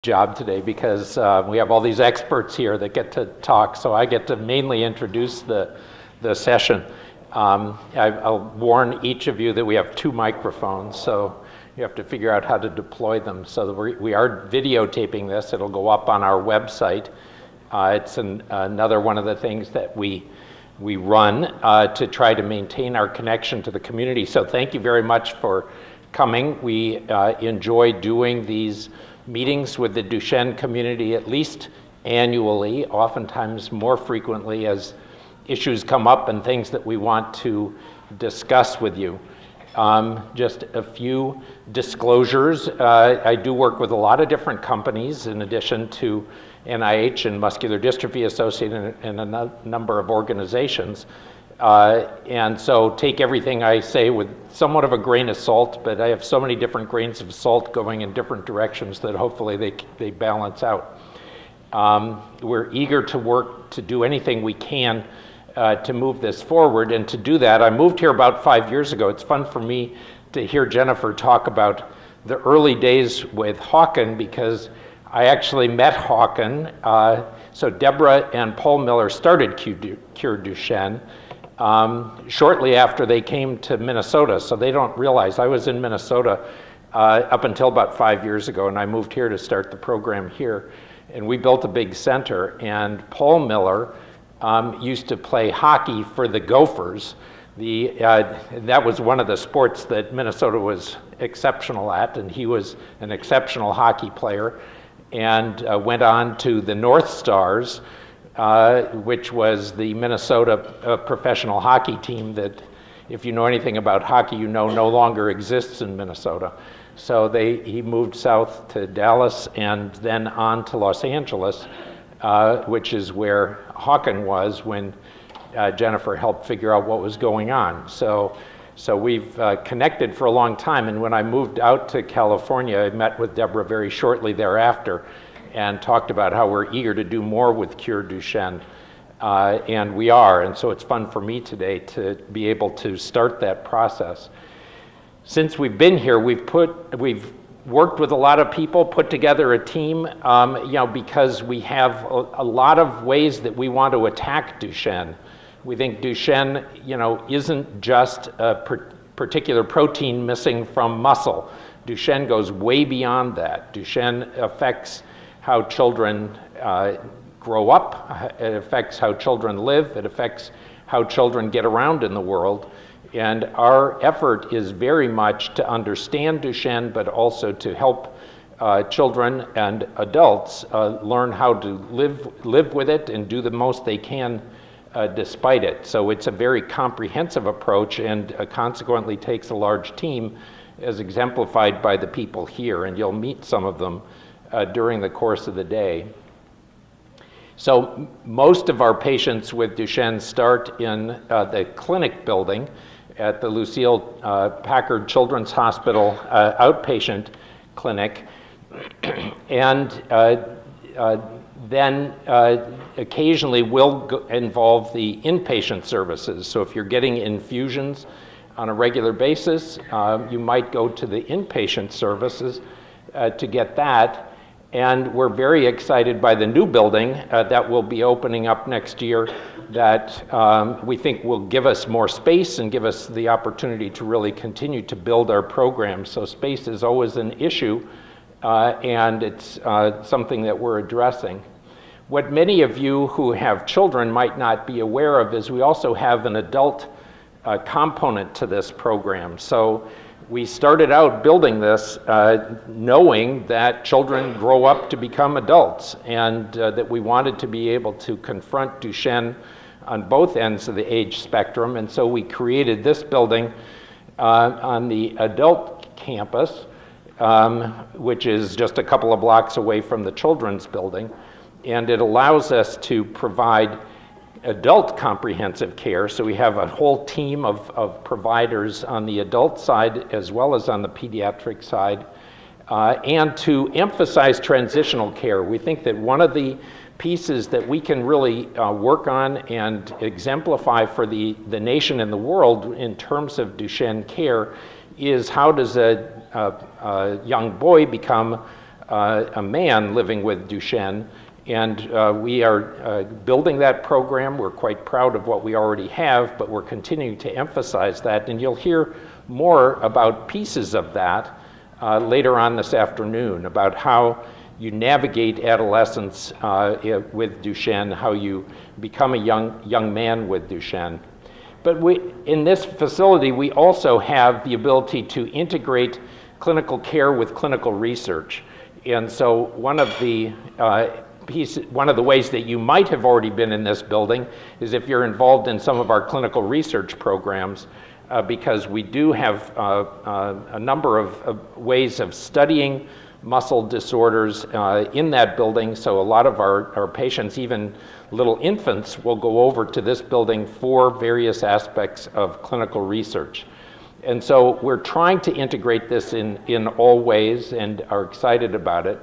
job today because we have all these experts here that get to talk, so I get to mainly introduce the session. I'll warn each of you that we have 2 microphones, so you have to figure out how to deploy them. So that we are videotaping this. It'll go up on our website. It's another one of the things that we run to try to maintain our connection to the community. So thank you very much for coming. We enjoy doing these meetings with the Duchenne community at least annually, oftentimes more frequently as issues come up and things that we want to discuss with you. Just a few disclosures. I do work with a lot of different companies in addition to NIH and Muscular Dystrophy Associated and a number of organizations. And so take everything I say with somewhat of a grain of salt, but I have so many different grains of salt going in different directions that hopefully they balance out. We're eager to work to do anything we can to move this forward, and to do that, I moved here about 5 years ago. It's fun for me to hear Jennifer talk about the early days with Hawken, because I actually met Hawken. So Deborah and Paul Miller started CureDuchenne shortly after they came to Minnesota, so they don't realize I was in Minnesota up until about 5 years ago, and I moved here to start the program here. And we built a big center, and Paul Miller used to play hockey for the Gophers. That was one of the sports that Minnesota was exceptional at, and he was an exceptional hockey player, and went on to the North Stars, which was the Minnesota professional hockey team that, if you know anything about hockey, you know no longer exists in Minnesota. So he moved south to Dallas and then on to Los Angeles, which is where Hawken was when Jennifer helped figure out what was going on. So we've connected for a long time, and when I moved out to California, I met with Deborah very shortly thereafter and talked about how we're eager to do more with CureDuchenne, and we are, and so it's fun for me today to be able to start that process. Since we've been here, we've worked with a lot of people, put together a team, because we have a lot of ways that we want to attack Duchenne. We think Duchenne, isn't just a particular protein missing from muscle. Duchenne goes way beyond that. Duchenne affects how children grow up, it affects how children live, it affects how children get around in the world. And our effort is very much to understand Duchenne, but also to help children and adults learn how to live with it and do the most they can despite it. So it's a very comprehensive approach, and consequently takes a large team, as exemplified by the people here, and you'll meet some of them during the course of the day. So most of our patients with Duchenne start in the clinic building at the Lucile Packard Children's Hospital outpatient clinic, and then occasionally will involve the inpatient services. So if you're getting infusions on a regular basis, you might go to the inpatient services to get that. And we're very excited by the new building that will be opening up next year, that we think will give us more space and give us the opportunity to really continue to build our program. So space is always an issue, and it's something that we're addressing. What many of you who have children might not be aware of is we also have an adult component to this program. So we started out building this knowing that children grow up to become adults, and that we wanted to be able to confront Duchenne on both ends of the age spectrum. And so we created this building on the adult campus, which is just a couple of blocks away from the children's building. And it allows us to provide adult comprehensive care. So we have a whole team of providers on the adult side as well as on the pediatric side, and to emphasize transitional care. We think that one of the pieces that we can really work on and exemplify for the nation and the world in terms of Duchenne care is how does a young boy become a man living with Duchenne, and we are building that program. We're quite proud of what we already have, but we're continuing to emphasize that, and you'll hear more about pieces of that later on this afternoon, about how you navigate adolescence with Duchenne, how you become a young man with Duchenne. But in this facility, we also have the ability to integrate clinical care with clinical research. And so one of the ways that you might have already been in this building is if you're involved in some of our clinical research programs, because we do have a number of ways of studying muscle disorders in that building. So a lot of our patients, even little infants, will go over to this building for various aspects of clinical research. And so we're trying to integrate this in all ways and are excited about it.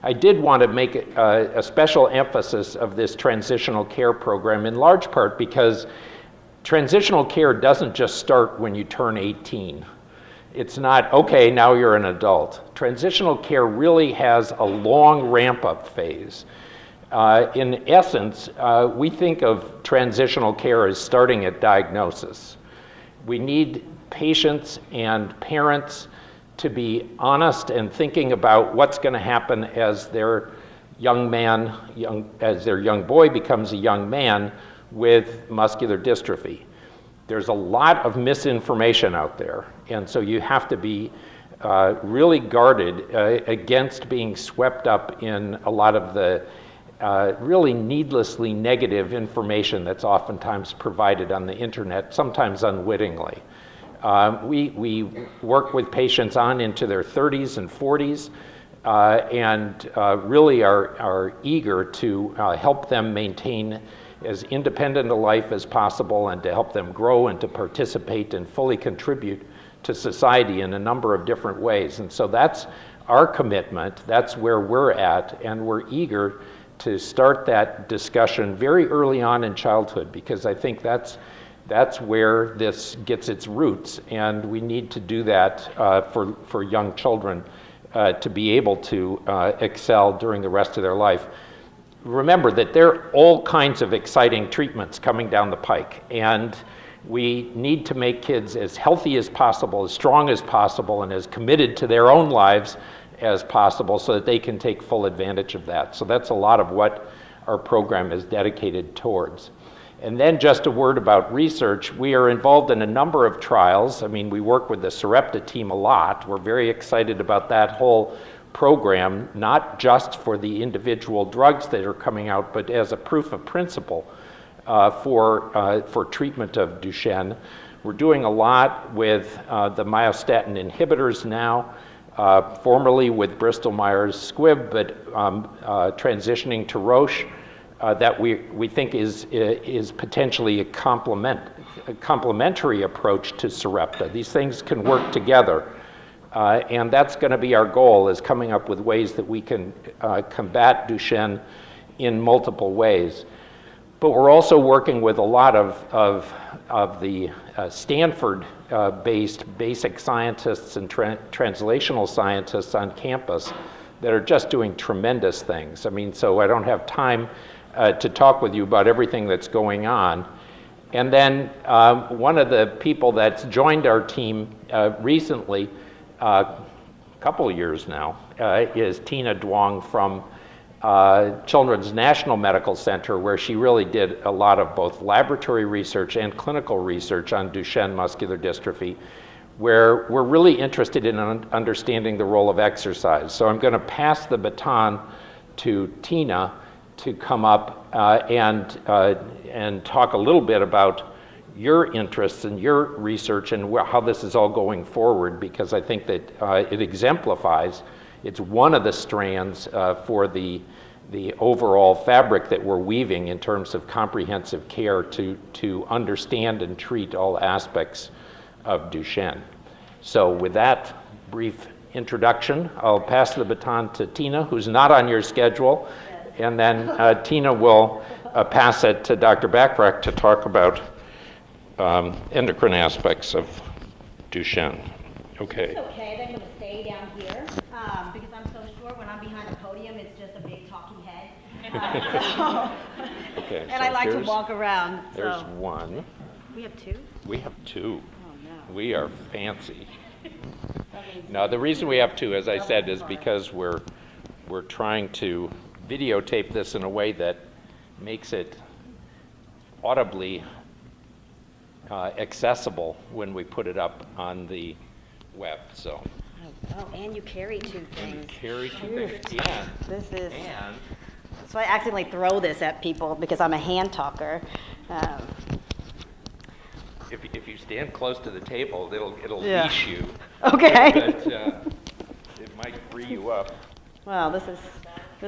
I did want to make a special emphasis of this transitional care program, in large part because transitional care doesn't just start when you turn 18. It's not, okay, now you're an adult. Transitional care really has a long ramp-up phase. In essence, we think of transitional care as starting at diagnosis. We need patients and parents to be honest and thinking about what's going to happen as their young boy becomes a young man with muscular dystrophy. There's a lot of misinformation out there, and so you have to be really guarded against being swept up in a lot of the really needlessly negative information that's oftentimes provided on the internet, sometimes unwittingly. We work with patients on into their 30s and 40s and really are eager to help them maintain as independent a life as possible and to help them grow and to participate and fully contribute to society in a number of different ways. And so that's our commitment, that's where we're at, and we're eager to start that discussion very early on in childhood, because I think that's where this gets its roots, and we need to do that for young children to be able to excel during the rest of their life. Remember that there are all kinds of exciting treatments coming down the pike, and we need to make kids as healthy as possible, as strong as possible, and as committed to their own lives as possible so that they can take full advantage of that. So that's a lot of what our program is dedicated towards. And then just a word about research. We are involved in a number of trials. I mean, we work with the Sarepta team a lot. We're very excited about that whole program, not just for the individual drugs that are coming out, but as a proof of principle for treatment of Duchenne. We're doing a lot with the myostatin inhibitors now, formerly with Bristol Myers Squibb, but transitioning to Roche, that we think is potentially a complementary approach to Sarepta. These things can work together. And that's going to be our goal, is coming up with ways that we can combat Duchenne in multiple ways. But we're also working with a lot of the Stanford-based basic scientists and translational scientists on campus that are just doing tremendous things. I mean, so I don't have time to talk with you about everything that's going on. And then one of the people that's joined our team recently, a couple of years now, is Tina Duong from Children's National Medical Center, where she really did a lot of both laboratory research and clinical research on Duchenne muscular dystrophy, where we're really interested in understanding the role of exercise. So I'm going to pass the baton to Tina to come up and talk a little bit about your interests and your research and how this is all going forward, because I think that it exemplifies, it's one of the strands for the overall fabric that we're weaving in terms of comprehensive care to understand and treat all aspects of Duchenne. So with that brief introduction, I'll pass the baton to Tina, who's not on your schedule, and then Tina will pass it to Dr. Bachrach to talk about endocrine aspects of Duchenne. Okay. It's okay, they're going to stay down here because I'm so short. When I'm behind Okay, And so I like to here's- walk around. There's So. one. We have two? We have two. Oh, no. We are fancy. Now, the reason we have two, as I said, is because we're trying to videotape this in a way that makes it audibly accessible when we put it up on the web. So. Oh, and you carry two things. Carry two things. Yeah. This is. And So I accidentally throw this at people because I'm a hand talker. if you stand close to the table, it'll Yeah. leash you. Okay. But it might free you up. Well, this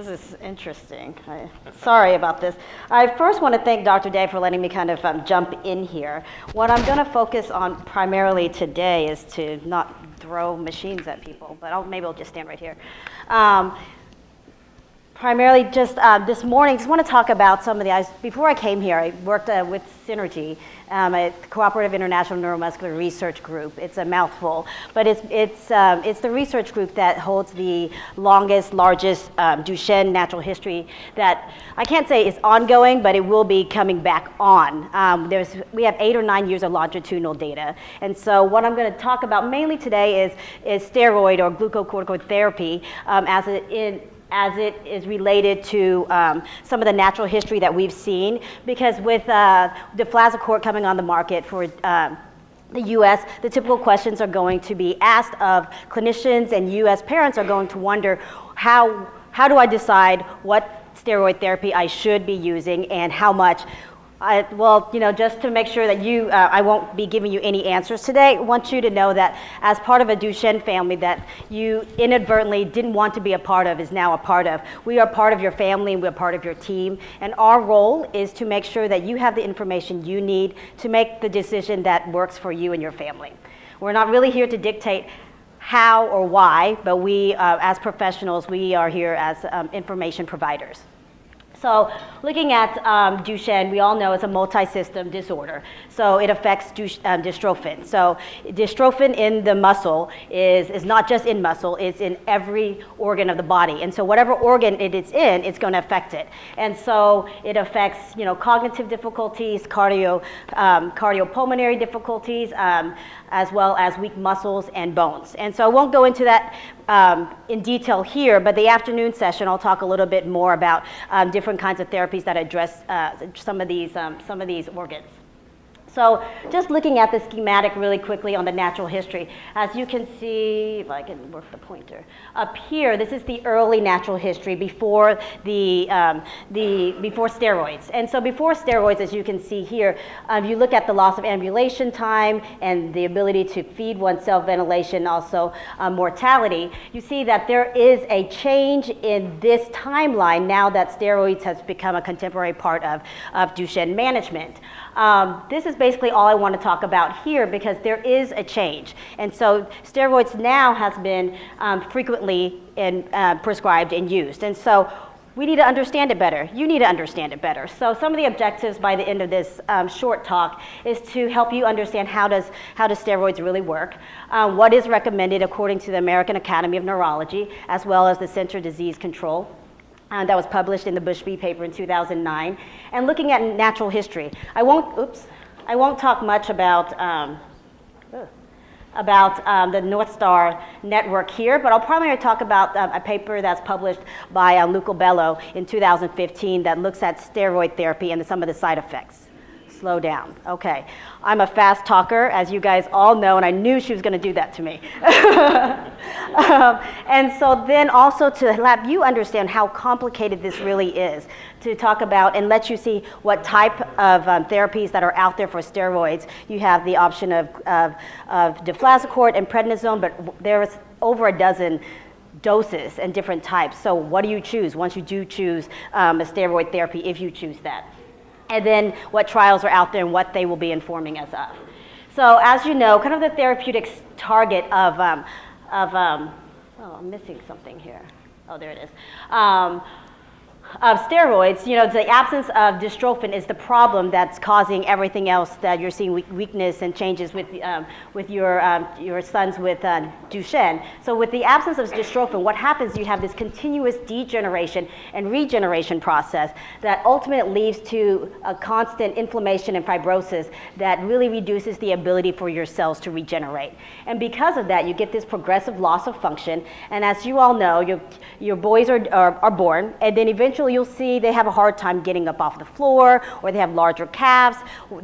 is interesting. Sorry about this. I first want to thank Dr. Day for letting me kind of jump in here. What I'm going to focus on primarily today is to not throw machines at people, but maybe I'll just stand right here. Primarily just this morning, just want to talk about some of before I came here, I worked with Synergy, a Cooperative International Neuromuscular Research Group. It's a mouthful, but it's the research group that holds the largest Duchenne natural history that I can't say is ongoing, but it will be coming back on. We have 8 or 9 years of longitudinal data, and so what I'm going to talk about mainly today is steroid or glucocorticoid therapy as it is related to some of the natural history that we've seen, because with deflazacort coming on the market for the U.S., the typical questions are going to be asked of clinicians, and U.S. parents are going to wonder, how do I decide what steroid therapy I should be using and how much? Just to make sure that I won't be giving you any answers today, I want you to know that as part of a Duchenne family that you inadvertently didn't want to be a part of is now a part of. We are part of your family and we're part of your team, and our role is to make sure that you have the information you need to make the decision that works for you and your family. We're not really here to dictate how or why, but we, as professionals, we are here as information providers. So looking at Duchenne, we all know it's a multi-system disorder. So it affects dystrophin. So dystrophin in the muscle is not just in muscle, it's in every organ of the body. And so whatever organ it is in, it's going to affect it. And so it affects, cognitive difficulties, cardiopulmonary difficulties, as well as weak muscles and bones. And so I won't go into that in detail here, but the afternoon session I'll talk a little bit more about different kinds of therapies that address some of these organs. So just looking at the schematic really quickly on the natural history, as you can see, if I can work the pointer, up here, this is the early natural history before before steroids. And so before steroids, as you can see here, you look at the loss of ambulation time and the ability to feed oneself, ventilation, also mortality, you see that there is a change in this timeline now that steroids has become a contemporary part of Duchenne management. This is basically all I want to talk about here because there is a change. And so steroids now has been frequently prescribed and used. And so we need to understand it better. You need to understand it better. So some of the objectives by the end of this short talk is to help you understand how does steroids really work, what is recommended according to the American Academy of Neurology, as well as the Center for Disease Control. That was published in the Bushby paper in 2009, and looking at natural history. I won't talk much about the North Star network here, but I'll primarily talk about a paper that's published by Lucile in 2015 that looks at steroid therapy and some of the side effects. Slow down. Okay. I'm a fast talker, as you guys all know, and I knew she was going to do that to me. And so then also to let you understand how complicated this really is, to talk about and let you see what type of therapies that are out there for steroids. You have the option of deflazacort and prednisone, but there's over a dozen doses and different types. So what do you choose once you do choose a steroid therapy, if you choose that? And then what trials are out there and what they will be informing us of. So as you know, kind of the therapeutic target of oh, I'm missing something here. Oh, there it is. steroids, the absence of dystrophin is the problem that's causing everything else that you're seeing weakness and changes with your sons with Duchenne. So with the absence of dystrophin, what happens, you have this continuous degeneration and regeneration process that ultimately leads to a constant inflammation and fibrosis that really reduces the ability for your cells to regenerate. And because of that, you get this progressive loss of function. And as you all know, your boys are born, and then eventually you'll see they have a hard time getting up off the floor, or they have larger calves.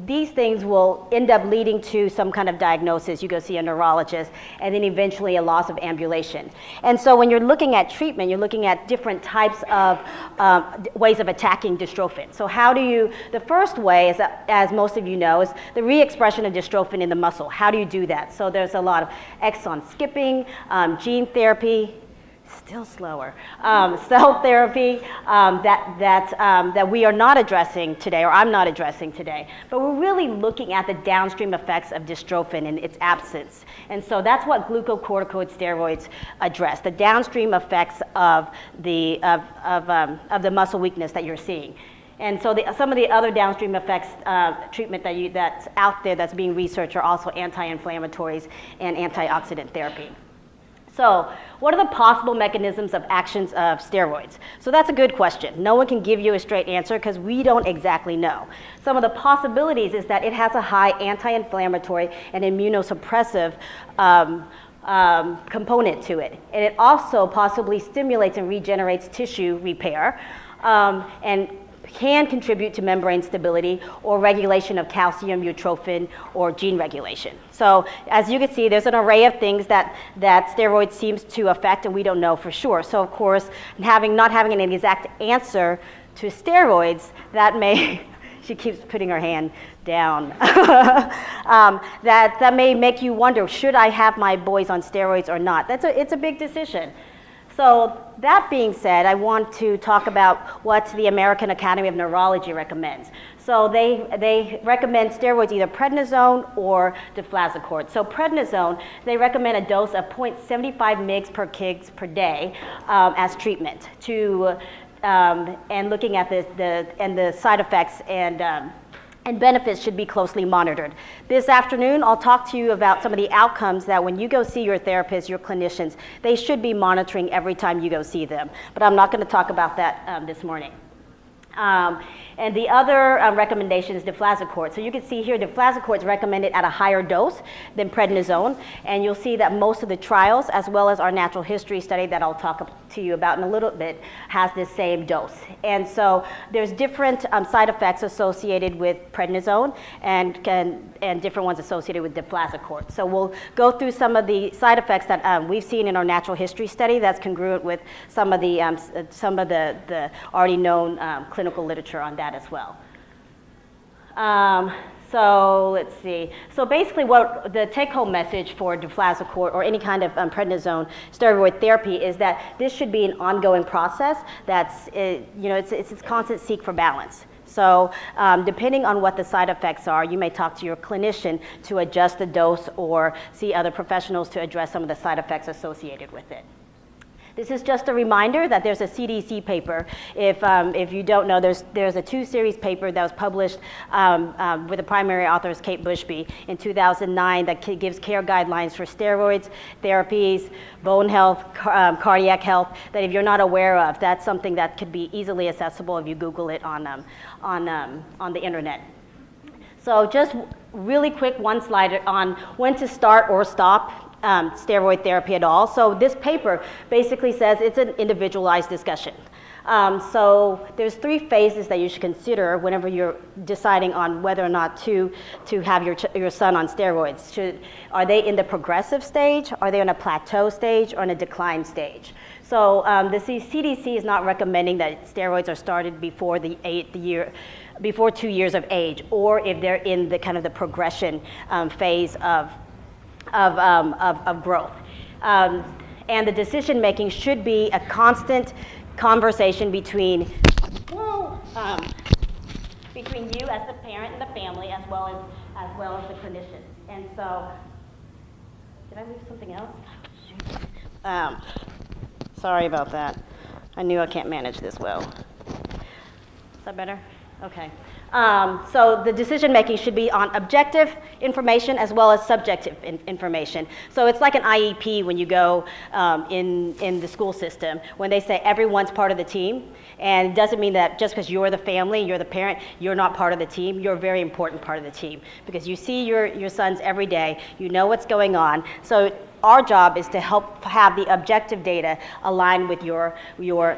These things will end up leading to some kind of diagnosis. You go see a neurologist, and then eventually a loss of ambulation. And so when you're looking at treatment, you're looking at different types of ways of attacking dystrophin. So the first way is, as most of you know, is the re-expression of dystrophin in the muscle. How do you do that? So there's a lot of exon skipping, gene therapy, still slower, cell therapy that we are not addressing today, or I'm not addressing today. But we're really looking at the downstream effects of dystrophin and its absence. And so that's what glucocorticoid steroids address, the downstream effects of the muscle weakness that you're seeing. And so some of the other downstream effects treatment that's out there that's being researched are also anti-inflammatories and antioxidant therapy. So what are the possible mechanisms of actions of steroids? So that's a good question. No one can give you a straight answer because we don't exactly know. Some of the possibilities is that it has a high anti-inflammatory and immunosuppressive component to it. And it also possibly stimulates and regenerates tissue repair, and can contribute to membrane stability or regulation of calcium, utrophin, or gene regulation. So as you can see, there's an array of things that steroids seems to affect, and we don't know for sure. So of course, not having an exact answer to steroids, that may, she keeps putting her hand down, that may make you wonder, should I have my boys on steroids or not? It's a big decision. So that being said, I want to talk about what the American Academy of Neurology recommends. So they recommend steroids, either prednisone or deflazacort. So prednisone, they recommend a dose of 0.75 mg per kg per day as treatment and looking at the side effects and benefits should be closely monitored. This afternoon, I'll talk to you about some of the outcomes that when you go see your therapist, your clinicians, they should be monitoring every time you go see them. But I'm not going to talk about that this morning. And the other recommendation is deflazacort. So you can see here deflazacort is recommended at a higher dose than prednisone, and you'll see that most of the trials, as well as our natural history study that I'll talk to you about in a little bit, has this same dose. And so there's different side effects associated with prednisone and different ones associated with deflazacort. So we'll go through some of the side effects that we've seen in our natural history study that's congruent with some of the already known clinical literature on that as well. So let's see. So basically what the take-home message for deflazacort or any kind of prednisone steroid therapy is that this should be an ongoing process that's, it's a constant seek for balance. So depending on what the side effects are, you may talk to your clinician to adjust the dose or see other professionals to address some of the side effects associated with it. This is just a reminder that there's a CDC paper. If you don't know, there's a 2-series paper that was published with the primary authors Kate Bushby in 2009 that gives care guidelines for steroids, therapies, bone health, cardiac health, that if you're not aware of, that's something that could be easily accessible if you Google it on the internet. So just really quick, one slide on when to start or stop steroid therapy at all. So this paper basically says it's an individualized discussion. So there's 3 phases that you should consider whenever you're deciding on whether or not to have your son on steroids. Are they in the progressive stage? Are they on a plateau stage or in a decline stage? So the CDC is not recommending that steroids are started before before 2 years of age, or if they're in the kind of the progression phase of growth. And the decision making should be a constant conversation between you as the parent and the family, as well as the clinician. And so, did I leave something else? Sorry about that. I knew I can't manage this well. that better? Okay. So the decision making should be on objective information as well as subjective information. So it's like an IEP when you go in the school system, when they say everyone's part of the team, and it doesn't mean that just because you're the family, you're the parent, you're not part of the team. You're a very important part of the team because you see your sons every day, you know what's going on. So our job is to help have the objective data align with your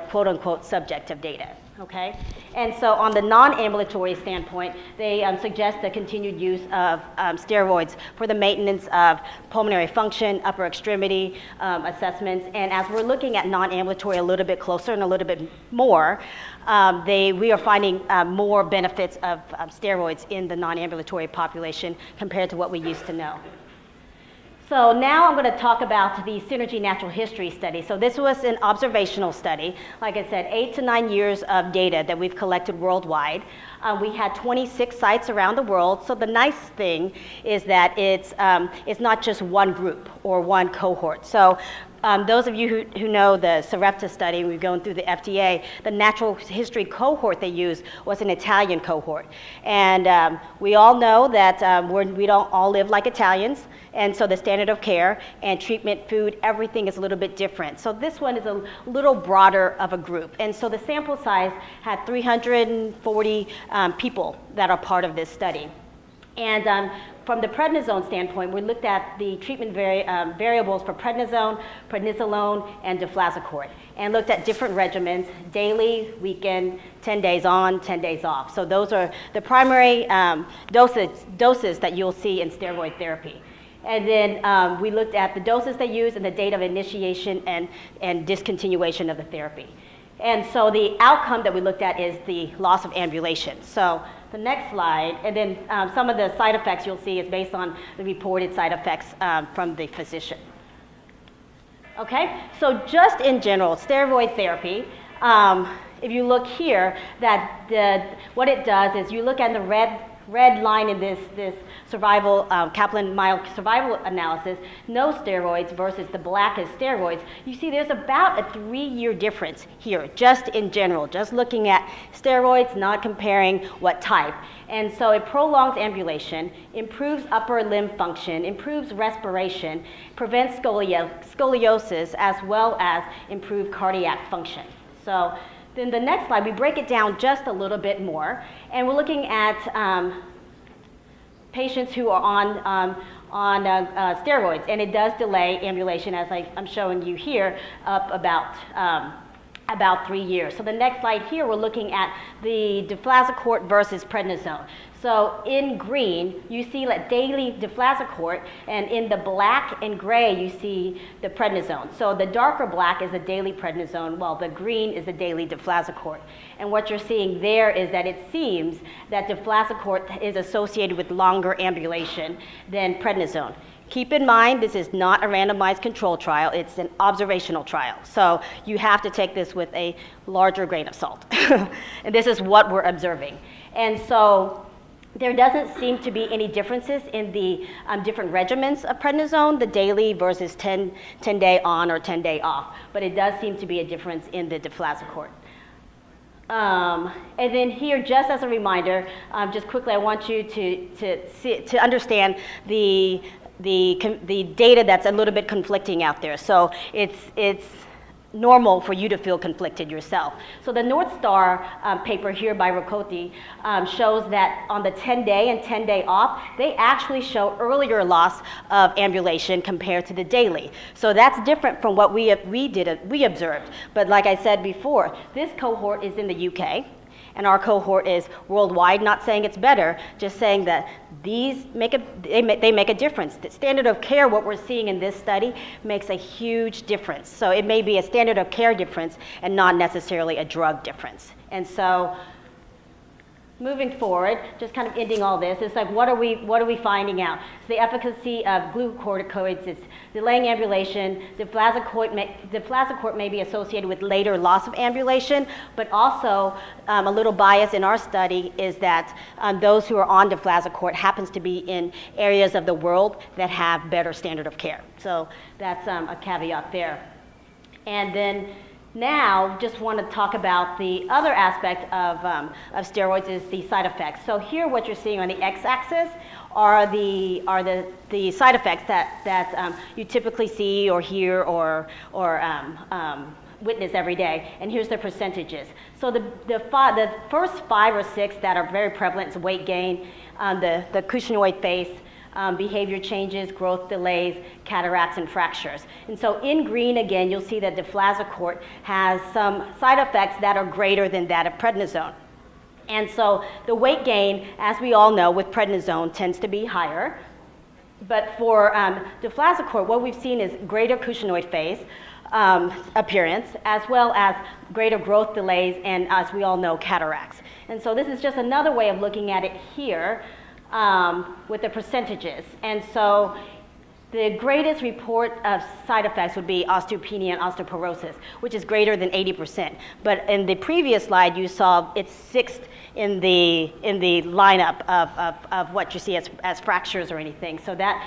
quote unquote subjective data. Okay, and so on the non-ambulatory standpoint, they suggest the continued use of steroids for the maintenance of pulmonary function, upper extremity assessments, and as we're looking at non-ambulatory a little bit closer and a little bit more, we are finding more benefits of steroids in the non-ambulatory population compared to what we used to know. So now I'm going to talk about the Synergy Natural History Study. So this was an observational study. Like I said, 8 to 9 years of data that we've collected worldwide. We had 26 sites around the world. So the nice thing is that it's not just one group or one cohort. So those of you who know the Sarepta study, we've gone through the FDA, the natural history cohort they used was an Italian cohort. And we all know that we don't all live like Italians, and so the standard of care and treatment, food, everything is a little bit different. So this one is a little broader of a group. And so the sample size had 340 people that are part of this study. And from the prednisone standpoint, we looked at the treatment variables for prednisone, prednisolone, and deflazacort, and looked at different regimens, daily, weekend, 10 days on, 10 days off. So those are the primary doses that you'll see in steroid therapy. And then we looked at the doses they use and the date of initiation and discontinuation of the therapy. And so the outcome that we looked at is the loss of ambulation. So the next slide, and then some of the side effects you'll see is based on the reported side effects from the physician. Okay, so just in general, steroid therapy, if you look here, what it does is you look at the red line in this survival, Kaplan-Meier survival analysis, no steroids versus the black is steroids, you see there's about a 3-year difference here, just in general, just looking at steroids, not comparing what type. And so it prolongs ambulation, improves upper limb function, improves respiration, prevents scoliosis, as well as improve cardiac function. So then the next slide, we break it down just a little bit more, and we're looking at patients who are on steroids, and it does delay ambulation, as I'm showing you here, up about 3 years. So the next slide here, we're looking at the deflazacort versus prednisone. So in green, you see like daily deflazacort, and in the black and gray, you see the prednisone. So the darker black is the daily prednisone, while the green is the daily deflazacort. And what you're seeing there is that it seems that deflazacort is associated with longer ambulation than prednisone. Keep in mind, this is not a randomized control trial, it's an observational trial. So you have to take this with a larger grain of salt. And this is what we're observing. And so there doesn't seem to be any differences in the different regimens of prednisone, the daily versus 10-day on or 10-day off, but it does seem to be a difference in the deflazacort. And then here, just as a reminder, just quickly, I want you to understand the data that's a little bit conflicting out there. So it's normal for you to feel conflicted yourself. So the North Star paper here by Riccoti shows that on the 10-day and 10-day off, they actually show earlier loss of ambulation compared to the daily. So that's different from what we observed. But like I said before, this cohort is in the UK, and our cohort is worldwide, not saying it's better, just saying that these make a difference. The standard of care, what we're seeing in this study, makes a huge difference. So it may be a standard of care difference and not necessarily a drug difference. And so moving forward, just kind of ending all this, it's like what are we finding out? It's the efficacy of glucocorticoids, it's delaying ambulation. Deflazacort may be associated with later loss of ambulation, but also a little bias in our study is that those who are on deflazacort happens to be in areas of the world that have better standard of care. So that's a caveat there. And then Now, just want to talk about the other aspect of steroids is the side effects. So here what you're seeing on the x-axis are the side effects that you typically see or hear or witness every day, and here's the percentages. So the first 5 or 6 that are very prevalent is weight gain, the cushingoid face, behavior changes, growth delays, cataracts, and fractures. And so in green, again, you'll see that deflazacort has some side effects that are greater than that of prednisone. And so the weight gain, as we all know, with prednisone tends to be higher. But for deflazacort, what we've seen is greater cushingoid face appearance, as well as greater growth delays, and as we all know, cataracts. And so this is just another way of looking at it here with the percentages. And so the greatest report of side effects would be osteopenia and osteoporosis, which is greater than 80%. But in the previous slide, you saw it's 6th in the lineup of what you see as fractures or anything. So that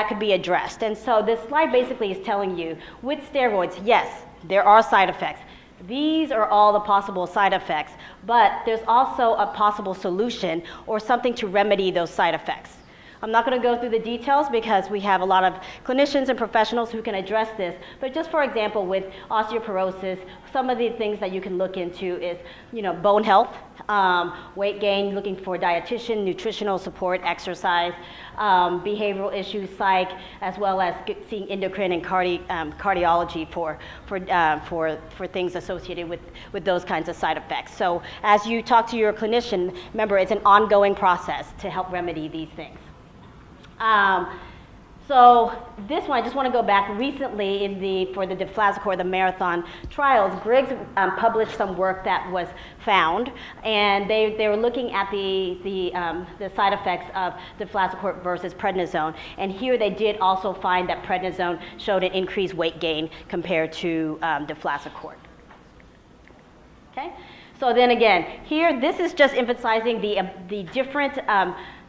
could be addressed. And so this slide basically is telling you, with steroids, yes, there are side effects. These are all the possible side effects, but there's also a possible solution or something to remedy those side effects. I'm not going to go through the details because we have a lot of clinicians and professionals who can address this, but just for example, with osteoporosis, some of the things that you can look into is, bone health, weight gain, looking for dietitian, nutritional support, exercise, behavioral issues, psych, as well as seeing endocrine and cardiology for things associated with those kinds of side effects. So as you talk to your clinician, remember it's an ongoing process to help remedy these things. So this one, I just want to go back recently for the deflazacort, the marathon trials. Griggs published some work that was found, and they were looking at the side effects of deflazacort versus prednisone. And here they did also find that prednisone showed an increased weight gain compared to deflazacort. Okay. So then again, here this is just emphasizing the different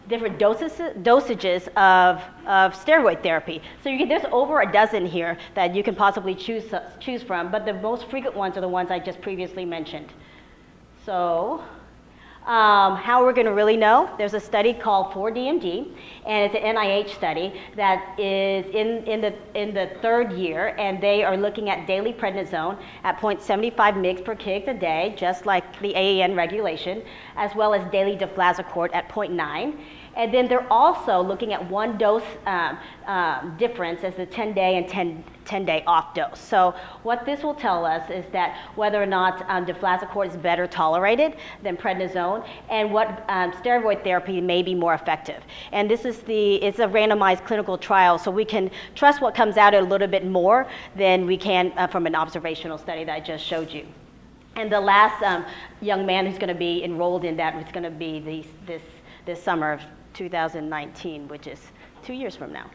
dosages of steroid therapy. So there's over a dozen here that you can possibly choose from, but the most frequent ones are the ones I just previously mentioned. So how we're going to really know, there's a study called 4DMD, and it's an NIH study that is in the 3rd year, and they are looking at daily prednisone at 0.75 mg per kg a day, just like the AAN regulation, as well as daily deflazacort at 0.9. And then they're also looking at one dose difference as the 10-day and 10-day off dose. So what this will tell us is that whether or not deflazacort is better tolerated than prednisone, and what steroid therapy may be more effective. And this is it's a randomized clinical trial, so we can trust what comes out a little bit more than we can from an observational study that I just showed you. And the last young man who's going to be enrolled in that is going to be this summer of 2019, which is 2 years from now.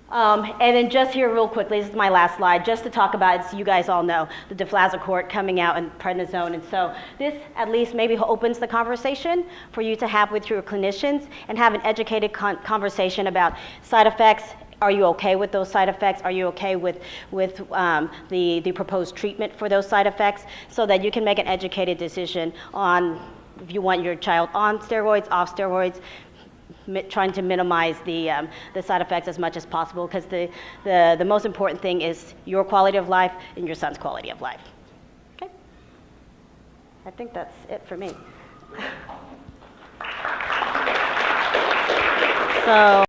And then just here real quickly, this is my last slide, just to talk about, as you guys all know, the deflazacort coming out and prednisone. And so this at least maybe opens the conversation for you to have with your clinicians and have an educated conversation about side effects. Are you okay with those side effects? Are you okay with the proposed treatment for those side effects, so that you can make an educated decision on if you want your child on steroids, off steroids, trying to minimize the side effects as much as possible, because the most important thing is your quality of life and your son's quality of life. Okay? I think that's it for me. So.